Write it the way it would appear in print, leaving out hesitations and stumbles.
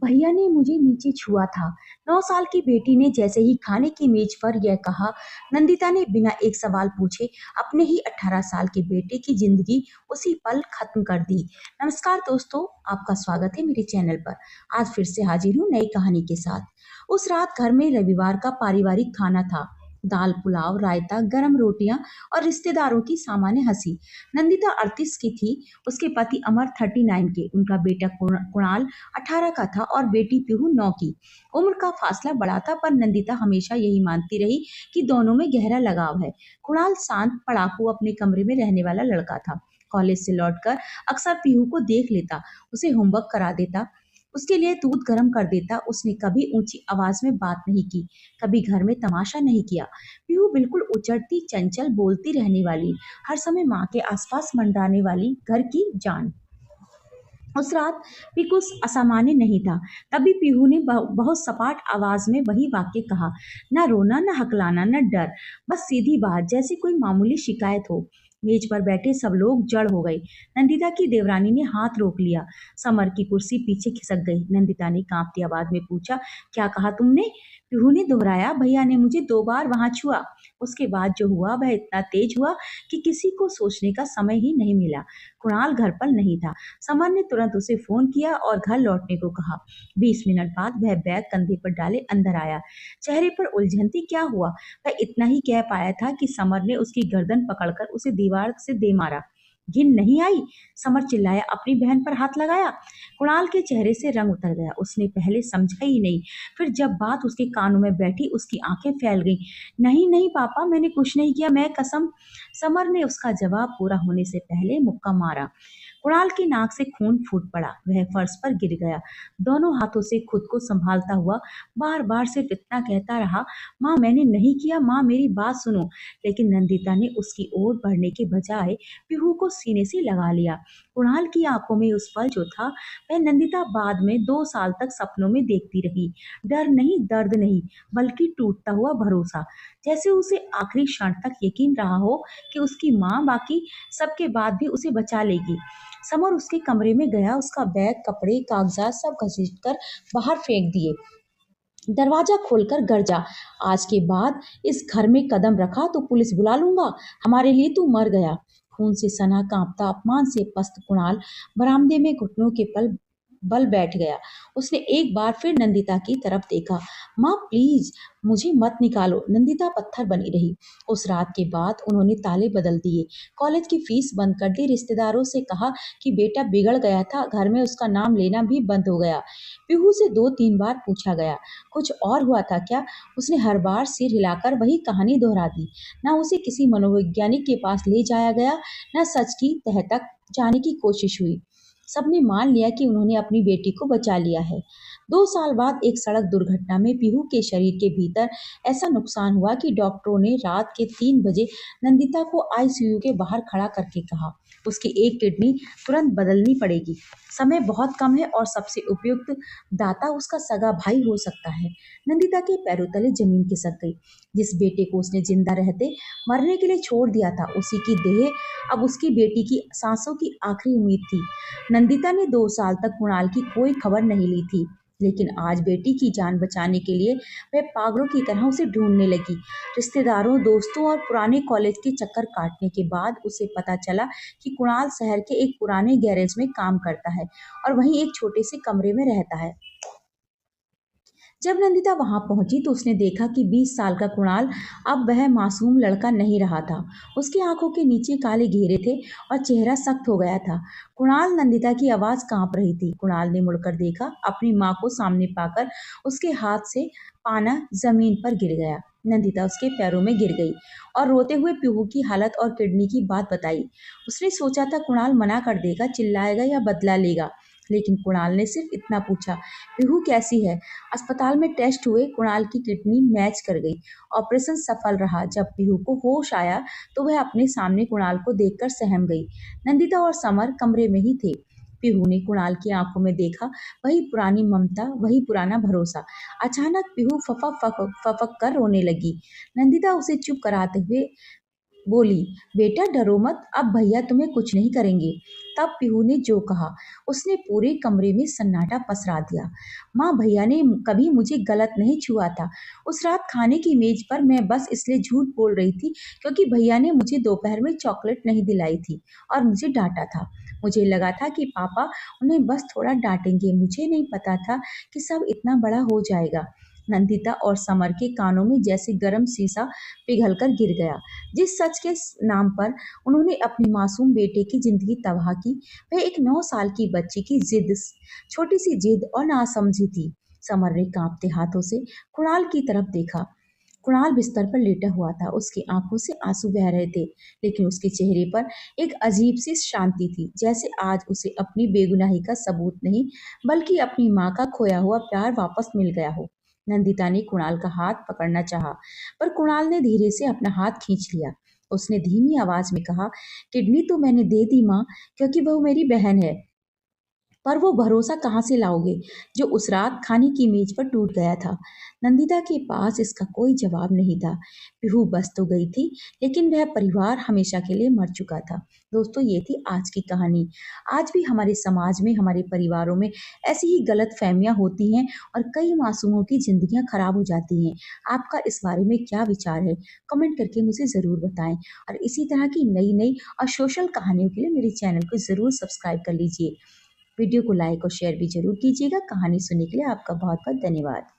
भैया ने मुझे नीचे छुआ था। 9 साल की बेटी ने जैसे ही खाने की मेज पर यह कहा, नंदिता ने बिना एक सवाल पूछे अपने ही 18 साल के बेटे की जिंदगी उसी पल खत्म कर दी। नमस्कार दोस्तों, आपका स्वागत है मेरे चैनल पर। आज फिर से हाजिर हूँ नई कहानी के साथ। उस रात घर में रविवार का पारिवारिक खाना था। दाल, पुलाव, रायता, गरम रोटियां और रिश्तेदारों की सामान्य हंसी। नंदिता 38 की थी, उसके पति अमर 39 के, उनका बेटा कुणाल 18 का था और बेटी पीहू 9 की। उम्र का फासला बड़ा था, पर नंदिता हमेशा यही मानती रही कि दोनों में गहरा लगाव है। कुणाल शांत, पढ़ाकू, अपने कमरे में रहने वाला लड़का था। कॉलेज से लौटकर अक्सर पीहू को देख लेता, उसे होमवर्क करा देता, उसके लिए दूध गर्म कर देता। उसने कभी ऊंची आवाज में बात नहीं की, कभी घर में तमाशा नहीं किया। पीहू बिल्कुल उचटती, चंचल, बोलती रहने वाली, हर समय माँ के आसपास मंडराने वाली घर की जान। उस रात भी कुछ असामान्य नहीं था। तभी पीहू ने बहुत सपाट आवाज में वही वाक्य कहा, न रोना, न हकलाना, न डर, बस सीधी बात, जैसे कोई मामूली शिकायत हो। मेज पर बैठे सब लोग जड़ हो गए। नंदिता की देवरानी ने हाथ रोक लिया। समर की कुर्सी पीछे खिसक गई। नंदिता ने कांपती आवाज में पूछा, क्या कहा तुमने? पीहू ने दोहराया, भैया ने मुझे 2 बार वहां छुआ। उसके बाद जो हुआ वह इतना तेज हुआ कि किसी को सोचने का समय ही नहीं मिला। कुणाल घर पर नहीं था। समर ने तुरंत उसे फोन किया और घर लौटने को कहा। 20 मिनट बाद वह बैग कंधे पर डाले अंदर आया। चेहरे पर उलझन थी। क्या हुआ? वह इतना ही कह पाया था कि समर ने उसकी गर्दन पकड़कर उसे दीवार से दे मारा। घिन नहीं आई? समर चिल्लाया। अपनी बहन पर हाथ लगाया? कुणाल के चेहरे से रंग उतर गया। उसने पहले समझा ही नहीं, फिर जब बात उसके कानों में बैठी उसकी आंखें फैल गईं। नहीं नहीं पापा, मैंने कुछ नहीं किया, मैं कसम। समर ने उसका जवाब पूरा होने से पहले मुक्का मारा। कुणाल की नाक से खून फूट पड़ा। वह फर्श पर गिर गया। दोनों हाथों से खुद को संभालता हुआ बार बार सिर्फ इतना कहता रहा, माँ मैंने नहीं किया, माँ मेरी बात सुनो। लेकिन नंदिता ने उसकी ओर बढ़ने के बजाय पीहू को सीने से लगा लिया। कुणाल की आंखों में उस पल जो था, वह नंदिता बाद में 2 साल तक सपनों में देखती रही। डर नहीं, दर्द नहीं, बल्कि टूटता हुआ भरोसा। जैसे उसे आखिरी क्षण तक यकीन रहा हो कि उसकी माँ बाकी सबके बाद भी उसे बचा लेगी। समर उसके कमरे में गया। उसका बैग, कपड़े, कागजात सब घसीटकर बाहर फेंक दिए। दरवाजा खोलकर गरजा, आज के बाद इस घर में कदम रखा तो पुलिस बुला लूंगा। हमारे लिए तू मर गया। खून से सना, कांपता, अपमान से पस्त कुणाल बरामदे में घुटनों के बल बैठ गया। उसने एक बार फिर नंदिता की तरफ देखा। माँ प्लीज, मुझे मत निकालो। नंदिता पत्थर बनी रही। उस रात के बाद उन्होंने ताले बदल दिए, कॉलेज की फीस बंद कर दी, रिश्तेदारों से कहा कि बेटा बिगड़ गया था, घर में उसका नाम लेना भी बंद हो गया। पीहू से 2-3 बार पूछा गया, कुछ और हुआ था क्या? उसने हर बार सिर हिलाकर वही कहानी दोहरा दी। ना उसे किसी मनोवैज्ञानिक के पास ले जाया गया, ना सच की तह तक जाने की कोशिश हुई। सबने मान लिया कि उन्होंने अपनी बेटी को बचा लिया है। 2 साल बाद एक सड़क दुर्घटना में पीहू के शरीर के भीतर ऐसा नुकसान हुआ कि डॉक्टरों ने रात के 3 बजे नंदिता को आईसीयू के बाहर खड़ा करके कहा, उसकी एक किडनी तुरंत बदलनी पड़ेगी। समय बहुत कम है और सबसे उपयुक्त दाता उसका सगा भाई हो सकता है। नंदिता के पैरों तले जमीन खिसक गई। जिस बेटे को उसने जिंदा रहते मरने के लिए छोड़ दिया था, उसी की देह अब उसकी बेटी की सांसों की आखिरी उम्मीद थी। नंदिता ने 2 साल तक कुणाल की कोई खबर नहीं ली थी, लेकिन आज बेटी की जान बचाने के लिए वह पागलों की तरह उसे ढूंढने लगी। रिश्तेदारों, दोस्तों और पुराने कॉलेज के चक्कर काटने के बाद उसे पता चला कि कुणाल शहर के एक पुराने गैरेज में काम करता है और वहीं एक छोटे से कमरे में रहता है। जब नंदिता वहां पहुंची तो उसने देखा कि 20 साल का कुणाल अब वह मासूम लड़का नहीं रहा था। उसकी आंखों के नीचे काले घेरे थे और चेहरा सख्त हो गया था। कुणाल, नंदिता की आवाज कांप रही थी। कुणाल ने मुड़कर देखा। अपनी माँ को सामने पाकर उसके हाथ से पाना जमीन पर गिर गया। नंदिता उसके पैरों में गिर गई और रोते हुए पीहू की हालत और किडनी की बात बताई। उसने सोचा था कुणाल मना कर देगा, चिल्लाएगा या बदला लेगा, लेकिन कुणाल ने सिर्फ इतना पूछा, पीहू कैसी है? अस्पताल में टेस्ट हुए, कुणाल की किडनी मैच कर गई। ऑपरेशन सफल रहा। जब पीहू को होश आया तो वह अपने सामने कुणाल को देखकर सहम गई। नंदिता और समर कमरे में ही थे। पीहू ने कुणाल की आंखों में देखा, वही पुरानी ममता, वही पुराना भरोसा। अचानक पीहू फफक फफक फफक कर रोने लगी। नंदिता उसे चुप कराते हुए बोली, बेटा डरो मत, अब भैया तुम्हें कुछ नहीं करेंगे। तब पीहू ने जो कहा उसने पूरे कमरे में सन्नाटा पसरा दिया। माँ, भैया ने कभी मुझे गलत नहीं छुआ था। उस रात खाने की मेज पर मैं बस इसलिए झूठ बोल रही थी क्योंकि भैया ने मुझे दोपहर में चॉकलेट नहीं दिलाई थी और मुझे डांटा था। मुझे लगा था कि पापा उन्हें बस थोड़ा डांटेंगे, मुझे नहीं पता था कि सब इतना बड़ा हो जाएगा। नंदिता और समर के कानों में जैसे गर्म शीशा पिघलकर गिर गया। जिस सच के नाम पर उन्होंने अपने मासूम बेटे की जिंदगी तबाह की, वह एक 9 साल की बच्ची की छोटी सी जिद और नासमझी थी। समर ने कांपते हाथों से कुणाल की तरफ देखा। कुणाल बिस्तर पर लेटा हुआ था, उसकी आंखों से आंसू बह रहे थे, लेकिन उसके चेहरे पर एक अजीब सी शांति थी, जैसे आज उसे अपनी बेगुनाही का सबूत नहीं, बल्कि अपनी माँ का खोया हुआ प्यार वापस मिल गया हो। नंदिता ने कुणाल का हाथ पकड़ना चाहा, पर कुणाल ने धीरे से अपना हाथ खींच लिया। उसने धीमी आवाज में कहा, किडनी तो मैंने दे दी माँ, क्योंकि वह मेरी बहन है, पर वो भरोसा कहाँ से लाओगे जो उस रात खाने की मेज पर टूट गया था। नंदिता के पास इसका कोई जवाब नहीं था। पिहू बस तो गई थी, लेकिन वह परिवार हमेशा के लिए मर चुका था। दोस्तों, ये थी आज की कहानी। आज भी हमारे समाज में, हमारे परिवारों में ऐसी ही गलत फहमियां होती हैं और कई मासूमों की जिंदगियां खराब हो जाती हैं। आपका इस बारे में क्या विचार है? कमेंट करके मुझे ज़रूर बताएं। और इसी तरह की नई नई और सोशल कहानियों के लिए मेरे चैनल को ज़रूर सब्सक्राइब कर लीजिए। वीडियो को लाइक और शेयर भी जरूर कीजिएगा। कहानी सुनने के लिए आपका बहुत बहुत धन्यवाद।